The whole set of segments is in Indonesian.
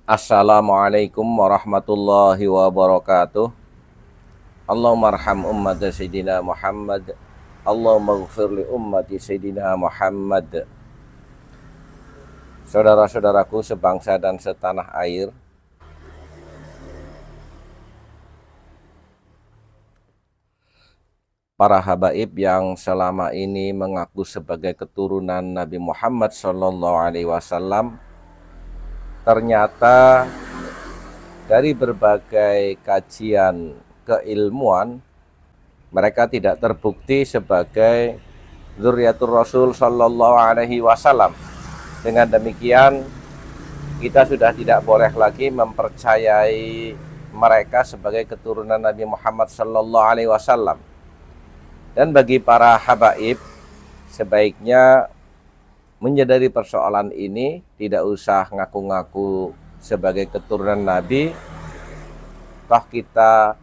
Assalamualaikum warahmatullahi wabarakatuh. Allahumma arham ummat Sayyidina Muhammad. Allahumma ighfir li ummati Sayyidina Muhammad. Saudara-saudaraku sebangsa dan setanah air, para habaib yang selama ini mengaku sebagai keturunan Nabi Muhammad SAW, ternyata dari berbagai kajian keilmuan mereka tidak terbukti sebagai dzurriyyatur Rasul sallallahu alaihi wasallam. Dengan demikian, kita sudah tidak boleh lagi mempercayai mereka sebagai keturunan Nabi Muhammad sallallahu alaihi wasallam. Dan bagi para habaib, sebaiknya menyadari persoalan ini, tidak usah ngaku-ngaku sebagai keturunan Nabi. Toh kita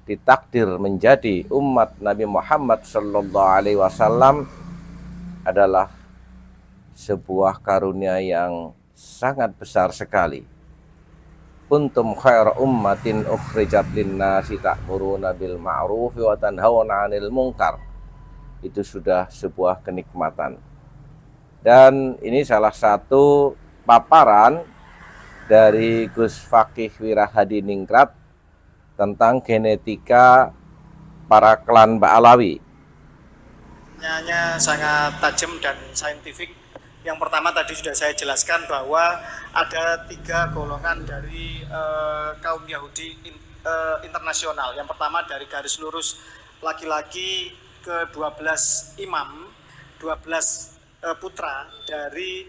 ditakdir menjadi umat Nabi Muhammad sallallahu alaihi wasallam adalah sebuah karunia yang sangat besar sekali. Kuntum khaira ummatin ukhrijat linnasi ta'muruna bil ma'ruf wa tanhauna 'anil munkar. Itu sudah sebuah kenikmatan. Dan ini salah satu paparan dari Gus Fakih Wirahadiningrat tentang genetika para klan Ba'alawi. Pertanyaannya sangat tajam dan saintifik. Yang pertama tadi sudah saya jelaskan bahwa ada 3 golongan dari kaum Yahudi internasional. Yang pertama dari garis lurus laki-laki ke 12 imam, 12 putra dari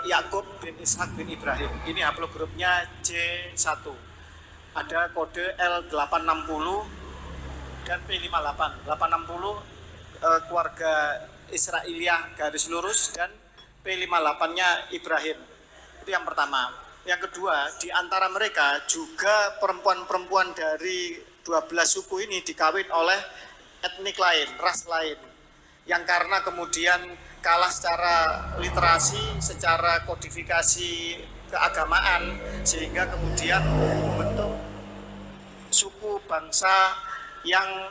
Yakub bin Ishak bin Ibrahim. Ini haplogrupnya J1. Ada kode L860 dan P58. 860 keluarga Israiliyah garis lurus dan P58-nya Ibrahim. Itu yang pertama. Yang kedua, di antara mereka juga perempuan-perempuan dari 12 suku ini dikawin oleh etnik lain, ras lain. Yang karena kemudian kalah secara literasi, secara kodifikasi keagamaan, sehingga kemudian membentuk suku bangsa yang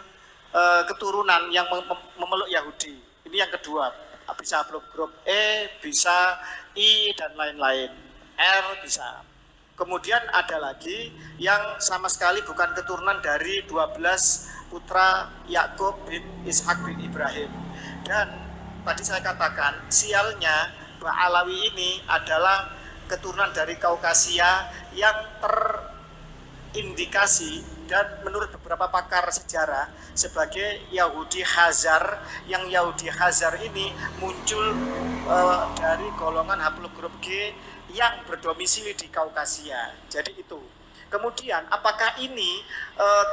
keturunan yang memeluk Yahudi. Ini yang kedua. Bisa grup E, bisa I, dan lain-lain. R bisa. Kemudian ada lagi yang sama sekali bukan keturunan dari 12 putra Yakub bin Ishak bin Ibrahim. Dan tadi saya katakan, sialnya Ba'alawi ini adalah keturunan dari Kaukasia yang terindikasi dan menurut beberapa pakar sejarah sebagai Yahudi Khazar. Yang Yahudi Khazar ini muncul dari golongan haplogrup G yang berdomisili di Kaukasia. Jadi itu. Kemudian apakah ini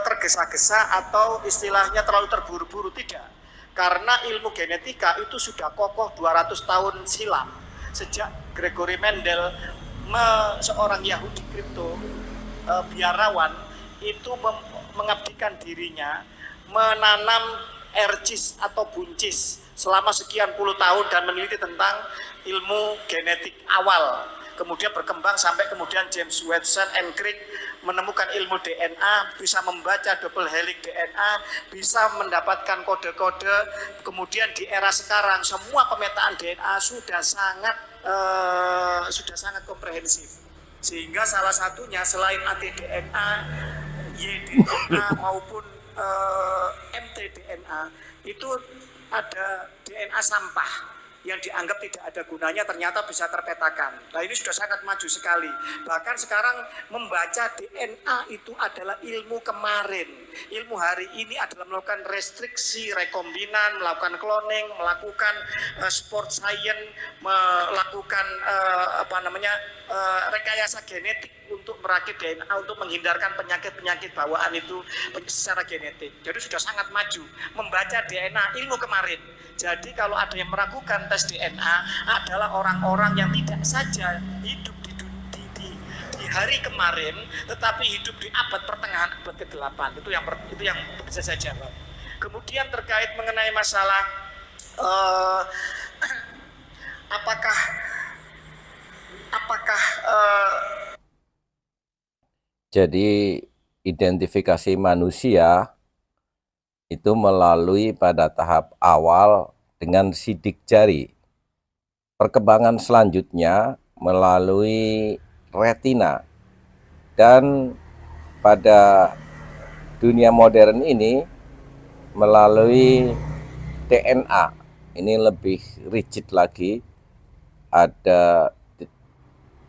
tergesa-gesa atau istilahnya terlalu terburu-buru? Tidak. Karena ilmu genetika itu sudah kokoh 200 tahun silam. Sejak Gregory Mendel, seorang Yahudi kripto biarawan, itu mengabdikan dirinya menanam ercis atau buncis selama sekian puluh tahun dan meneliti tentang ilmu genetik awal. Kemudian berkembang sampai kemudian James Watson and Crick menemukan ilmu DNA, bisa membaca double helix DNA, bisa mendapatkan kode-kode. Kemudian di era sekarang semua pemetaan DNA sudah sangat komprehensif. Sehingga salah satunya selain ATDNA, YDNA maupun mtDNA itu ada DNA sampah yang dianggap tidak ada gunanya, ternyata bisa terpetakan. Nah, ini sudah sangat maju sekali. Bahkan sekarang membaca DNA itu adalah ilmu kemarin. Ilmu hari ini adalah melakukan restriksi rekombinan, melakukan cloning, melakukan sport science, melakukan rekayasa genetik untuk merakit DNA untuk menghindarkan penyakit-penyakit bawaan itu secara genetik. Jadi sudah sangat maju membaca DNA ilmu kemarin. Jadi kalau ada yang meragukan tes DNA adalah orang-orang yang tidak saja hidup di hari kemarin, tetapi hidup di abad pertengahan, abad ke-8. Itu yang bisa saya jawab. Kemudian terkait mengenai masalah apakah Jadi identifikasi manusia itu melalui pada tahap awal dengan sidik jari. Perkembangan selanjutnya melalui retina, dan pada dunia modern ini melalui DNA. Ini lebih rigid lagi, ada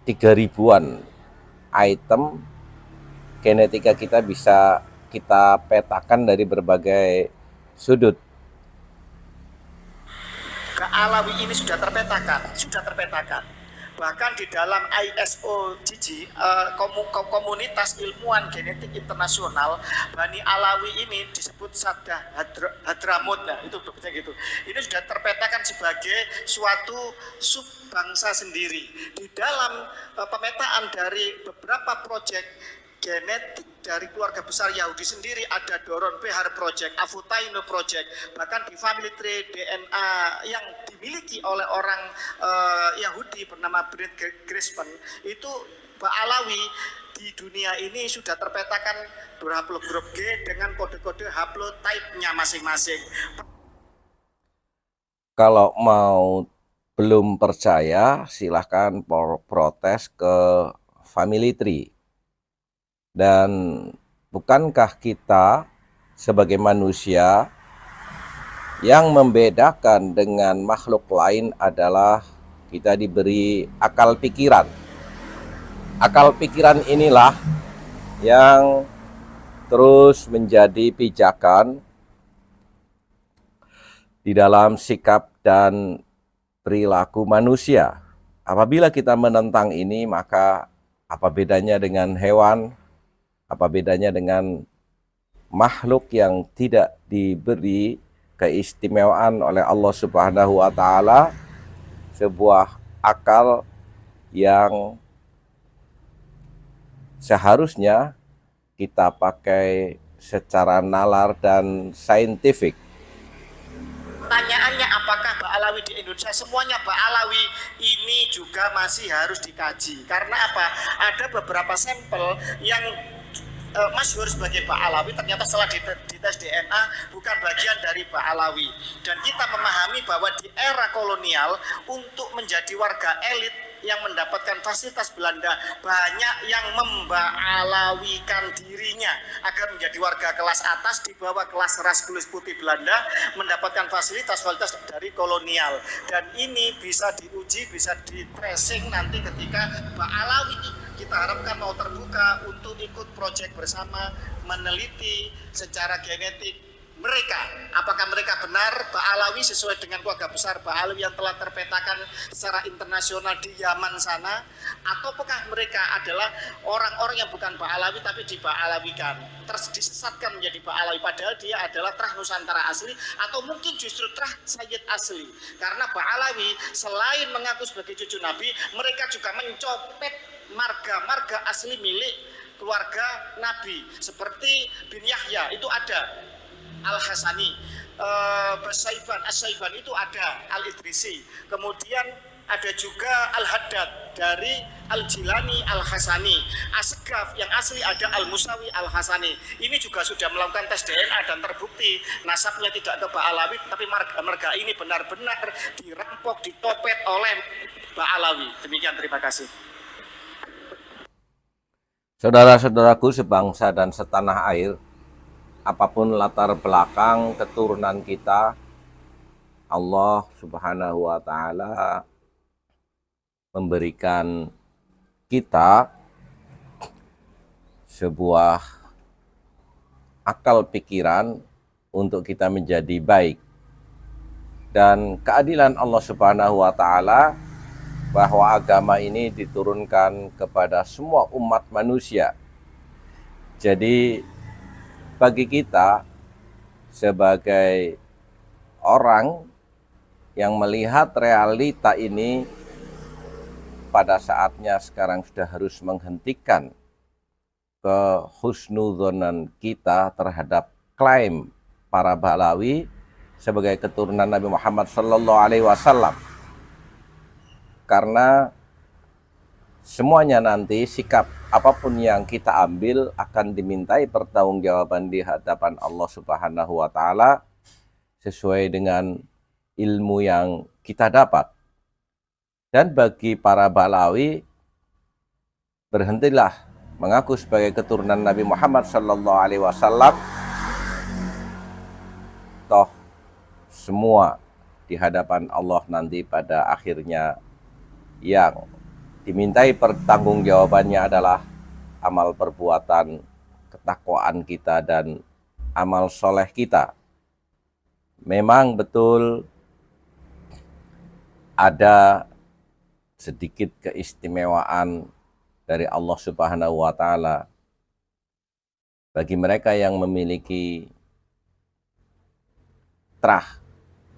3.000-an item genetika kita bisa kita petakan dari berbagai sudut. Alawi ini sudah terpetakan. Bahkan di dalam ISO GG, komunitas ilmuwan genetik internasional, Bani Alawi ini disebut Sadah Hadramut, nah itu berbeda gitu. Ini sudah terpetakan sebagai suatu subbangsa sendiri. Di dalam pemetaan dari beberapa proyek genetik dari keluarga besar Yahudi sendiri, ada Doron Behar Project, Avutaino Project, bahkan di family tree DNA yang dimiliki oleh orang Yahudi bernama Brent Grisman, itu Ba'alawi di dunia ini sudah terpetakan berhaplogrup G dengan kode-kode haplotype-nya masing-masing. Kalau mau belum percaya, silahkan protes ke family tree. Dan bukankah kita sebagai manusia yang membedakan dengan makhluk lain adalah kita diberi akal pikiran. Akal pikiran inilah yang terus menjadi pijakan di dalam sikap dan perilaku manusia. Apabila kita menentang ini, maka apa bedanya dengan hewan? Apa bedanya dengan makhluk yang tidak diberi keistimewaan oleh Allah Subhanahu wa Ta'ala, sebuah akal yang seharusnya kita pakai secara nalar dan saintifik. Pertanyaannya, apakah Ba'alawi di Indonesia? Semuanya Ba'alawi ini juga masih harus dikaji. Karena apa? Ada beberapa sampel yang masyhur sebagai Ba'alawi, ternyata setelah dites DNA bukan bagian dari Ba'alawi. Dan kita memahami bahwa di era kolonial, untuk menjadi warga elit yang mendapatkan fasilitas Belanda, banyak yang memba'alawikan dirinya agar menjadi warga kelas atas di bawah kelas ras kulit putih Belanda, mendapatkan fasilitas dari kolonial. Dan ini bisa diuji, bisa di tracing nanti ketika Ba'alawi kita harapkan mau terbuka untuk ikut proyek bersama, meneliti secara genetik mereka, apakah mereka benar Ba'alawi sesuai dengan keluarga besar Ba'alawi yang telah terpetakan secara internasional di Yaman sana, ataukah mereka adalah orang-orang yang bukan Ba'alawi tapi di-Ba'alawikan, disesatkan menjadi Ba'alawi, padahal dia adalah Trah Nusantara asli, atau mungkin justru Trah Sayyid asli. Karena Ba'alawi selain mengaku sebagai cucu Nabi, mereka juga mencopet marga-marga asli milik keluarga Nabi, seperti bin Yahya itu ada Al-Hasani, As-Saiban itu ada Al-Idrisi, kemudian ada juga Al-Haddad dari Al-Jilani Al-Hasani, Asgaf yang asli ada Al-Musawi Al-Hasani. Ini juga sudah melakukan tes DNA dan terbukti nasabnya tidak ke Ba'alawi, tapi marga ini benar-benar dirampok, ditopet oleh Ba'alawi. Demikian, terima kasih. Saudara-saudaraku sebangsa dan setanah air, apapun latar belakang keturunan kita, Allah Subhanahu wa Ta'ala memberikan kita sebuah akal pikiran untuk kita menjadi baik. Dan keadilan Allah Subhanahu wa Ta'ala bahwa agama ini diturunkan kepada semua umat manusia. Jadi bagi kita sebagai orang yang melihat realita ini, pada saatnya sekarang sudah harus menghentikan kehusnudzonan kita terhadap klaim para Ba'alawi sebagai keturunan Nabi Muhammad SAW. Karena semuanya nanti sikap apapun yang kita ambil akan dimintai pertanggungjawaban di hadapan Allah Subhanahu wa taala sesuai dengan ilmu yang kita dapat. Dan bagi para balawi, berhentilah mengaku sebagai keturunan Nabi Muhammad sallallahu alaihi wasallam. Toh semua di hadapan Allah nanti pada akhirnya yang dimintai pertanggungjawabannya adalah amal perbuatan, ketakwaan kita dan amal soleh kita. Memang betul ada sedikit keistimewaan dari Allah Subhanahu wa taala bagi mereka yang memiliki terah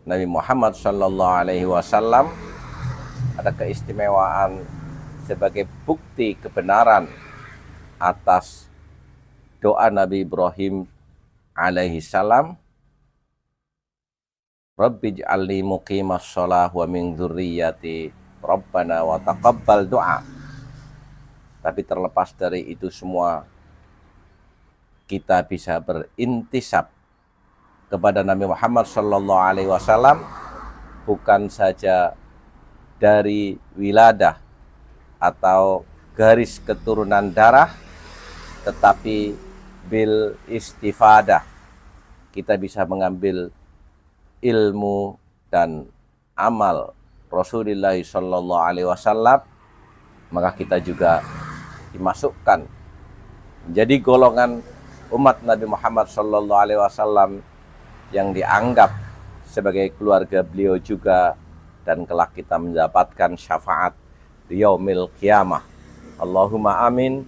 Nabi Muhammad sallallahu alaihi wasallam. Ada keistimewaan sebagai bukti kebenaran atas doa Nabi Ibrahim alaihi salam, Rabbi ij'alni muqimas shalah wa min dzurriyyati Rabbana wa taqabbal doa. Tapi terlepas dari itu semua, kita bisa berintisab kepada Nabi Muhammad sallallahu alaihi wasallam bukan saja dari wiladah atau garis keturunan darah, tetapi bil istifadah. Kita bisa mengambil ilmu dan amal Rasulullah sallallahu alaihi wasallam, maka kita juga dimasukkan menjadi golongan umat Nabi Muhammad sallallahu alaihi wasallam yang dianggap sebagai keluarga beliau juga, dan kelak kita mendapatkan syafaat di yaumil qiyamah. Allahumma amin.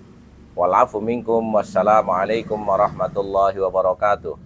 Wal afu minkum. Wassalamualaikum warahmatullahi wabarakatuh.